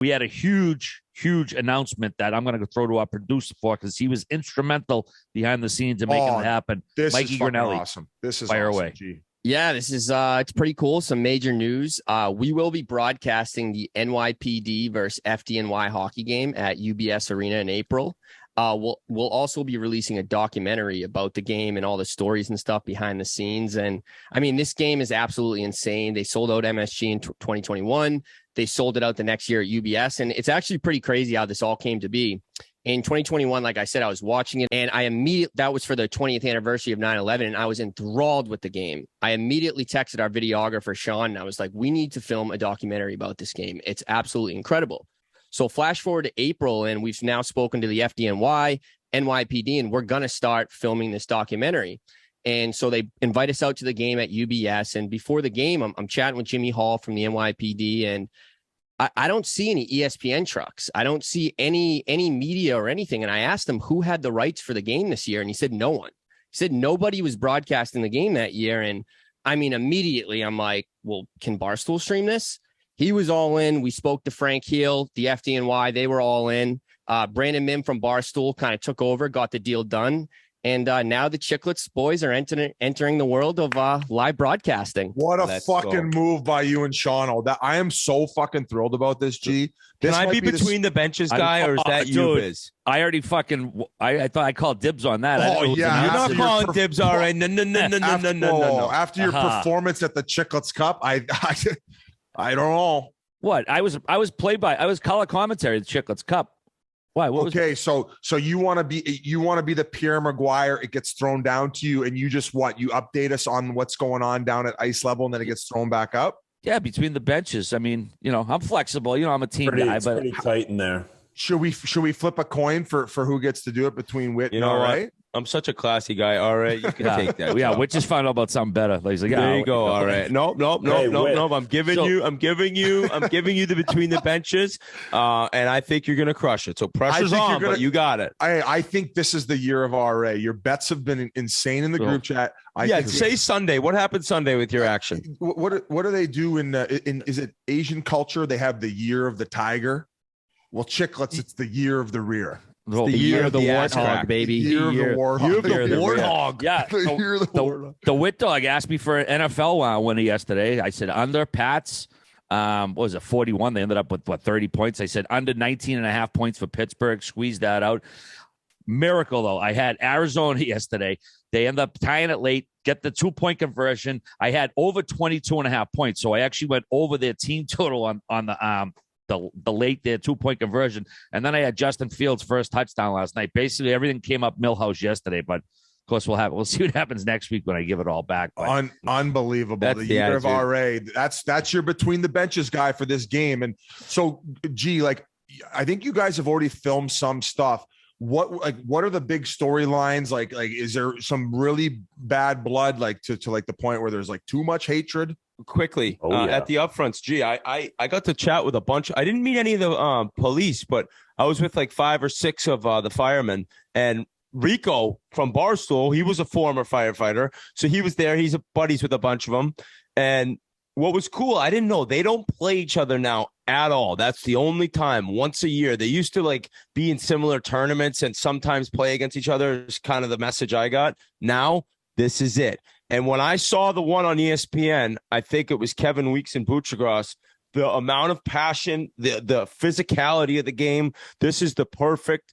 we had a huge announcement that I'm going to throw to our producer for because he was instrumental behind the scenes in making it happen. This Mikey is fucking Grinelli. awesome. This is Fire awesome, away. G. Yeah, this is it's pretty cool. Some major news. We will be broadcasting the NYPD versus FDNY Hockey Game at UBS Arena in April. We'll also be releasing a documentary about the game and all the stories and stuff behind the scenes. And I mean, this game is absolutely insane. They sold out MSG in 2021. They sold it out the next year at UBS. And it's actually pretty crazy how this all came to be. In 2021, like I said, I was watching it and that was for the 20th anniversary of 9/11. And I was enthralled with the game. I immediately texted our videographer, Sean, and I was like, we need to film a documentary about this game. It's absolutely incredible. So flash forward to April, and we've now spoken to the FDNY, NYPD, and we're going to start filming this documentary. And so they invite us out to the game at UBS. And before the game, I'm chatting with Jimmy Hall from the NYPD, and I don't see any ESPN trucks. I don't see any media or anything. And I asked him who had the rights for the game this year, and he said no one. He said nobody was broadcasting the game that year. And I mean, immediately I'm like, well, can Barstool stream this? He was all in. We spoke to Frank Heel, the FDNY. They were all in. Brandon Mim from Barstool kind of took over, got the deal done. And now the Chiclets boys are entering the world of live broadcasting. What a fucking move by you and Sean. That I am so fucking thrilled about this, G. Can I be between the benches guy, or is that you, Biz? I already fucking. I thought I called dibs on that. Oh yeah, you're not calling dibs, all right? No. After your performance at the Chiclets Cup, I don't know. What I was color commentary at the Chiclets Cup. Why? Okay, so you want to be the Pierre Maguire. It gets thrown down to you, and you just you update us on what's going on down at ice level, and then it gets thrown back up. Yeah, between the benches. I mean, I'm flexible. I'm a team guy, but pretty tight in there. Should we flip a coin for who gets to do it between Whit and all right? I'm such a classy guy. All right, you can take that. Yeah, Whit just found out about something better. He's like, there you go. All right, nope. I'm giving you the between the benches, and I think you're gonna crush it. So pressure's on, but you got it. I think this is the year of RA. Your bets have been insane in the group chat. Say Sunday. What happened Sunday with your action? What do they do in is it Asian culture? They have the year of the tiger. Well, Chiclets, it's the year of the rear. The year of the warthog, baby. Year of the warthog. Yeah. The Whit Dog asked me for an NFL winner yesterday. I said under Pats. What was it, 41? They ended up with 30 points. I said under 19.5 points for Pittsburgh. Squeezed that out. Miracle, though. I had Arizona yesterday. They end up tying it late, get the 2-point conversion. I had over 22.5 points. So I actually went over their team total on the late there 2-point conversion. And then I had Justin Fields' first touchdown last night. Basically, everything came up Millhouse yesterday, but of course we'll see what happens next week when I give it all back. Unbelievable. The year of RA. That's your between the benches guy for this game. And so, G, I think you guys have already filmed some stuff. What are the big storylines? Like is there some really bad blood, to the point where there's too much hatred? Quickly at the upfronts. Gee, I got to chat with a bunch. I didn't meet any of the police, but I was with 5 or 6 of the firemen. And Rico from Barstool, he was a former firefighter, so he was there. He's buddies with a bunch of them. And what was cool, I didn't know they don't play each other now at all. That's the only time, once a year. They used to be in similar tournaments and sometimes play against each other. Is kind of the message I got. Now this is it. And when I saw the one on ESPN, I think it was Kevin Weeks and Butchergross, the amount of passion, the physicality of the game, this is the perfect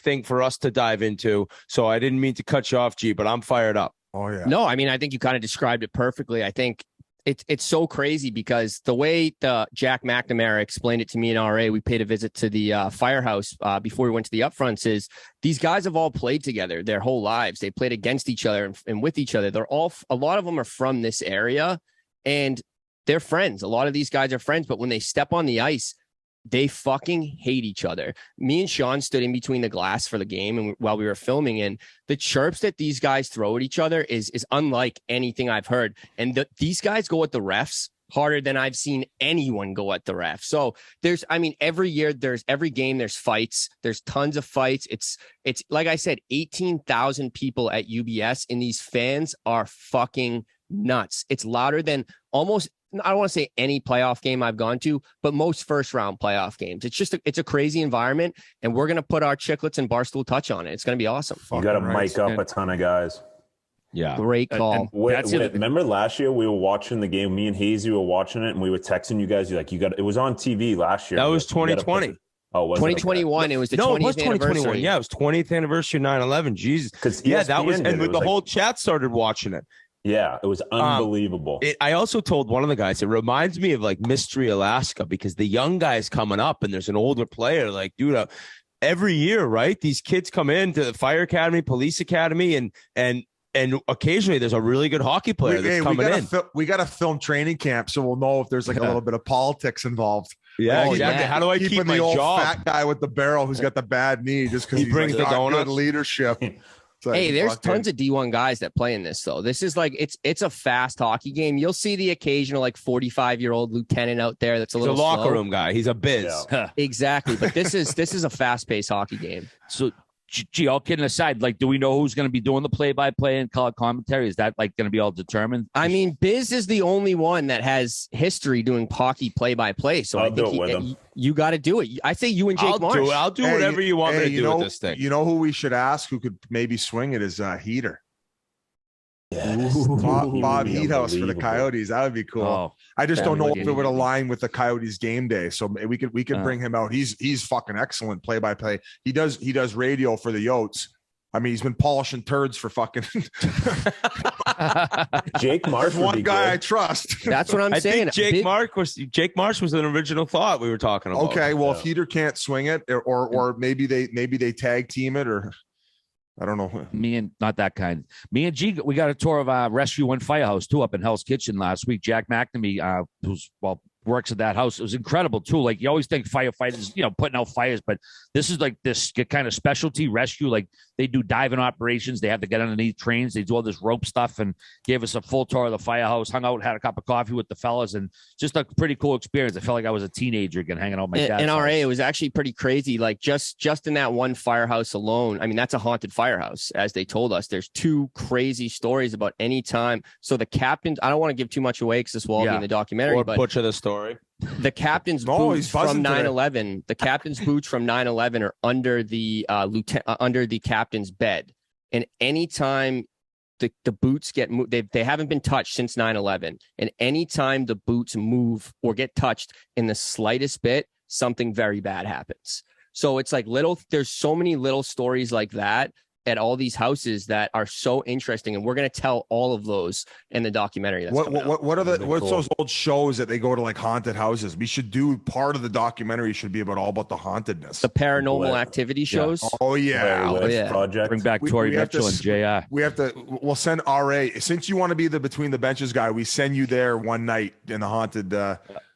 thing for us to dive into. So I didn't mean to cut you off, G, but I'm fired up. Oh, yeah. No, I mean, I think you kind of described it perfectly. I think it's so crazy because the way Jack McNamara explained it to me in RA, we paid a visit to the firehouse before we went to the upfronts, is these guys have all played together their whole lives. They played against each other and with each other. A lot of them are from this area and they're friends. A lot of these guys are friends, but when they step on the ice, they fucking hate each other. Me and Sean stood in between the glass for the game and while we were filming, and the chirps that these guys throw at each other is unlike anything I've heard. And these guys go at the refs harder than I've seen anyone go at the refs. So every year, every game, there's fights. There's tons of fights. It's like I said, 18,000 people at UBS, and these fans are fucking nuts. It's louder than almost I don't want to say any playoff game I've gone to, but most first round playoff games. It's just it's a crazy environment, and we're gonna put our Chiclets and Barstool touch on it. It's gonna be awesome. You got to mic up a ton of guys. Yeah, great call. Remember last year we were watching the game. Me and Hazy were watching it, and we were texting you guys. You're like, it was on TV last year. That was 2020. Oh, was 2021. It was the 20th it was 2021. anniversary. Yeah, it was 20th anniversary of 9/11. Jesus, because that was, and the whole chat started watching it. Yeah, it was unbelievable. I also told one of the guys, it reminds me of like Mystery Alaska, because the young guys coming up and there's an older player. Like, dude, every year, right? These kids come into the fire academy, police academy, and occasionally there's a really good hockey player that's coming in. We got to film training camp, so we'll know if there's like a little bit of politics involved. Yeah, exactly. How do I keep my the old job? Fat guy with the barrel who's got the bad knee just because he brings the good leadership. Like, hey, there's tons of D1 guys that play in this, though. This is like it's a fast hockey game. You'll see the occasional like 45-year-old lieutenant out there that's a little locker room guy. He's a biz. Yeah. Exactly. But this is a fast-paced hockey game. So, gee, all kidding aside, like, do we know who's going to be doing the play-by-play and color commentary? Is that like going to be all determined? I mean, Biz is the only one that has history doing hockey play-by-play. So I think you got to do it. I say you and Jake Marsh. I'll do whatever you want me to do with this thing. You know who we should ask who could maybe swing it is Heater. Yes. Bob Heathouse for the Coyotes. That would be cool. Oh, I just don't know if it would align with the Coyotes game day. So we could bring him out. He's fucking excellent play-by-play. He does radio for the Yotes. I mean, he's been polishing turds for fucking Jake Marsh. One guy I trust. That's what I'm saying. I think Jake Marsh was an original thought we were talking about. Okay, well, if Heater can't swing it, or maybe they tag team it, or I don't know. Me and G, we got a tour of Rescue One Firehouse too up in Hell's Kitchen last week. Jack McNamee, works at that house. It was incredible too. Like, you always think firefighters, putting out fires, but this is like this kind of specialty rescue. Like, they do diving operations. They have to get underneath trains. They do all this rope stuff, and gave us a full tour of the firehouse, hung out, had a cup of coffee with the fellas, and just a pretty cool experience. I felt like I was a teenager again, hanging out with my dad. In RA, it was actually pretty crazy. Like, just in that one firehouse alone, I mean, that's a haunted firehouse, as they told us. There's two crazy stories about any time. So the captains, I don't want to give too much away because this will all be in the documentary, but butcher the story. The captain's boots from 9/11. The captain's boots from 9/11 are under the under the captain's bed, and anytime the boots get moved, they haven't been touched since 9/11. And anytime the boots move or get touched in the slightest bit, something very bad happens. So it's like there's so many little stories like that at all these houses that are so interesting, and we're going to tell all of those in the documentary. What's those old shows that they go to like haunted houses? We should do part of the documentary should be all about the hauntedness, the paranormal activity shows. Oh yeah, Project. Bring back Tori Mitchell and JR. We'll send RA, since you want to be the between the benches guy. We send you there one night in the haunted.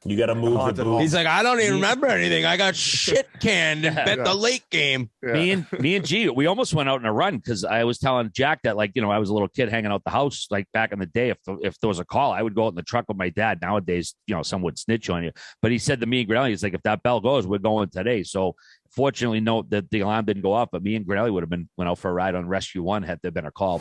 You got to move the booth. He's like, I don't even remember anything. I got shit canned and bet the late game. Yeah. Me and G, we almost went out on a run because I was telling Jack that, like, I was a little kid hanging out the house, like back in the day. If there was a call, I would go out in the truck with my dad. Nowadays, some would snitch on you. But he said to me and Grinelli, he's like, if that bell goes, we're going today. So fortunately, no, the alarm didn't go off. But me and Grinelli would have went out for a ride on Rescue One had there been a call.